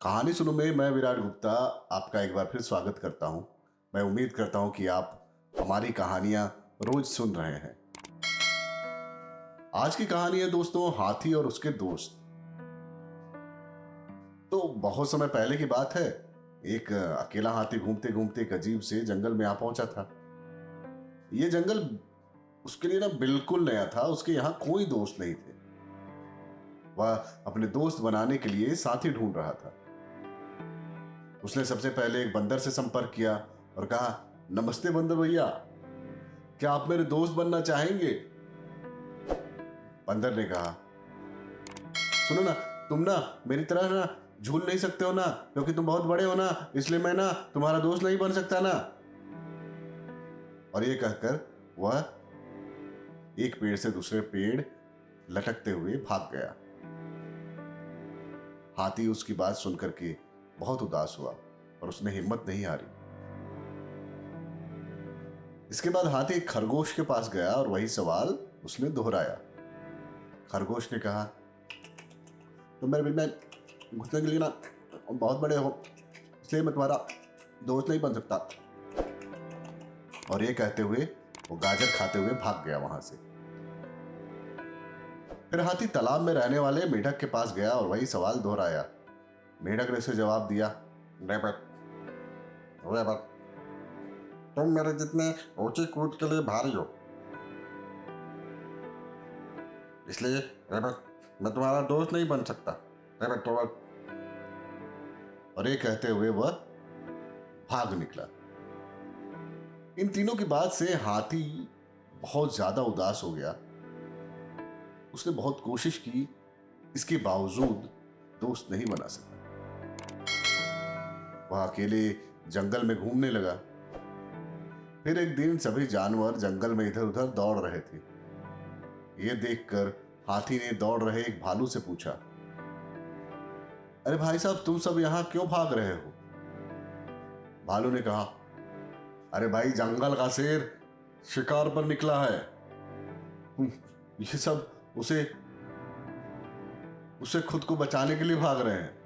कहानी सुनो में मैं विराट गुप्ता आपका एक बार फिर स्वागत करता हूं। मैं उम्मीद करता हूं कि आप हमारी कहानियां रोज सुन रहे हैं। आज की कहानी है दोस्तों, हाथी और उसके दोस्त। तो बहुत समय पहले की बात है। एक अकेला हाथी घूमते घूमते एक अजीब से जंगल में आ पहुंचा था। ये जंगल उसके लिए ना बिल्कुल नया था। उसके यहाँ कोई दोस्त नहीं थे। वह अपने दोस्त बनाने के लिए साथी ढूंढ रहा था। उसने सबसे पहले एक बंदर से संपर्क किया और कहा, नमस्ते बंदर भैया, क्या आप मेरे दोस्त बनना चाहेंगे? बंदर ने कहा, सुनो ना, तुम ना मेरी तरह ना झूल नहीं सकते हो ना, क्योंकि तुम बहुत बड़े हो ना, इसलिए मैं ना तुम्हारा दोस्त नहीं बन सकता ना। और ये कहकर वह एक पेड़ से दूसरे पेड़ लटकते हुए भाग गया। हाथी उसकी बात सुनकर के बहुत उदास हुआ और उसने हिम्मत नहीं हारी। इसके बाद हाथी एक खरगोश के पास गया और वही सवाल उसने दोहराया। खरगोश ने कहा, तुम मेरे बिल में घुसने के लिए ना बहुत बड़े हो, इसलिए मैं तुम्हारा दोस्त नहीं बन सकता। और ये कहते हुए वो गाजर खाते हुए भाग गया वहां से। फिर हाथी तालाब में रहने वाले मेढक के पास गया और वही सवाल दोहराया। मेढक ने उसे जवाब दिया, रेबत, रेबत, तुम मेरे जितने ऊंचे कूद के लिए भारी हो, इसलिए रेबत मैं तुम्हारा दोस्त नहीं बन सकता। रेबत तो। और ये कहते हुए वह भाग निकला। इन तीनों की बात से हाथी बहुत ज्यादा उदास हो गया। उसने बहुत कोशिश की, इसके बावजूद दोस्त नहीं बना सका। वह अकेले जंगल में घूमने लगा। फिर एक दिन सभी जानवर जंगल में इधर उधर दौड़ रहे थे। यह देखकर हाथी ने दौड़ रहे एक भालू से पूछा, अरे भाई साहब, तुम सब यहां क्यों भाग रहे हो? भालू ने कहा, अरे भाई, जंगल का शेर शिकार पर निकला है। ये सब उसे उसे खुद को बचाने के लिए भाग रहे हैं।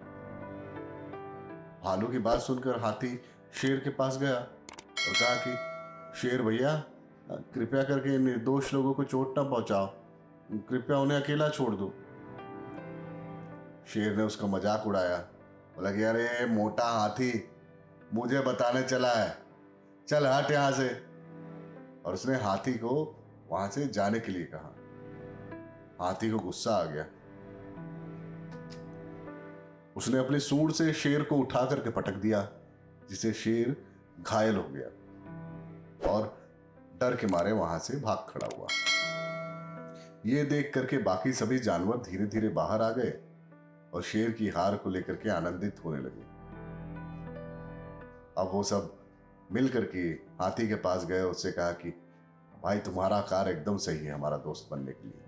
भालू की बात सुनकर हाथी शेर के पास गया और कहा कि शेर भैया, कृपया करके निर्दोष लोगों को चोट ना पहुंचाओ, कृपया उन्हें अकेला छोड़ दो। शेर ने उसका मजाक उड़ाया, बोला कि अरे मोटा हाथी, मुझे बताने चला है, चल हट यहां से। और उसने हाथी को वहां से जाने के लिए कहा। हाथी को गुस्सा आ गया। उसने अपनी सूंड से शेर को उठा करके पटक दिया, जिससे शेर घायल हो गया और डर के मारे वहां से भाग खड़ा हुआ। यह देख करके बाकी सभी जानवर धीरे धीरे बाहर आ गए और शेर की हार को लेकर के आनंदित होने लगे। अब वो सब मिल करके हाथी के पास गए, उससे कहा कि भाई, तुम्हारा आकार एकदम सही है हमारा दोस्त बनने के लिए।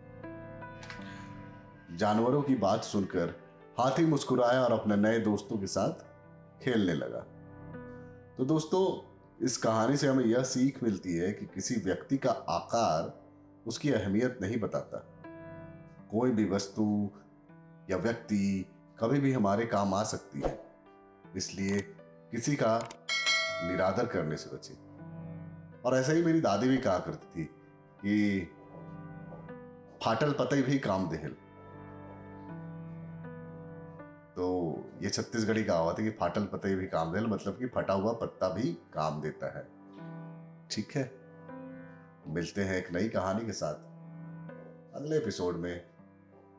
जानवरों की बात सुनकर हाथी मुस्कुराया और अपने नए दोस्तों के साथ खेलने लगा। तो दोस्तों, इस कहानी से हमें यह सीख मिलती है कि किसी व्यक्ति का आकार उसकी अहमियत नहीं बताता। कोई भी वस्तु या व्यक्ति कभी भी हमारे काम आ सकती है, इसलिए किसी का निरादर करने से बचे। और ऐसा ही मेरी दादी भी कहा करती थी कि फाटल पतई भी काम देहल। तो ये छत्तीसगढ़ी कहावत है कि फाटल पतई भी काम देहल, मतलब कि फटा हुआ पत्ता भी काम देता है। ठीक है, मिलते हैं एक नई कहानी के साथ अगले एपिसोड में।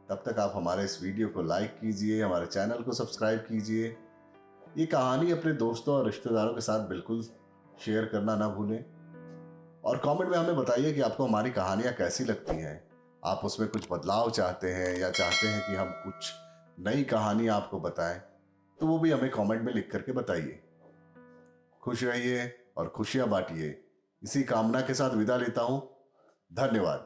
तब तक आप हमारे इस वीडियो को लाइक कीजिए, हमारे चैनल को सब्सक्राइब कीजिए। ये कहानी अपने दोस्तों और रिश्तेदारों के साथ बिल्कुल शेयर करना ना भूलें। और कमेंट में हमें बताइए कि आपको हमारी कहानियां कैसी लगती हैं। आप उसमें कुछ बदलाव चाहते हैं या चाहते हैं कि हम कुछ नई कहानी आपको बताएं, तो वो भी हमें कमेंट में लिख करके बताइए। खुश रहिए और खुशियां बांटिए। इसी कामना के साथ विदा लेता हूं। धन्यवाद।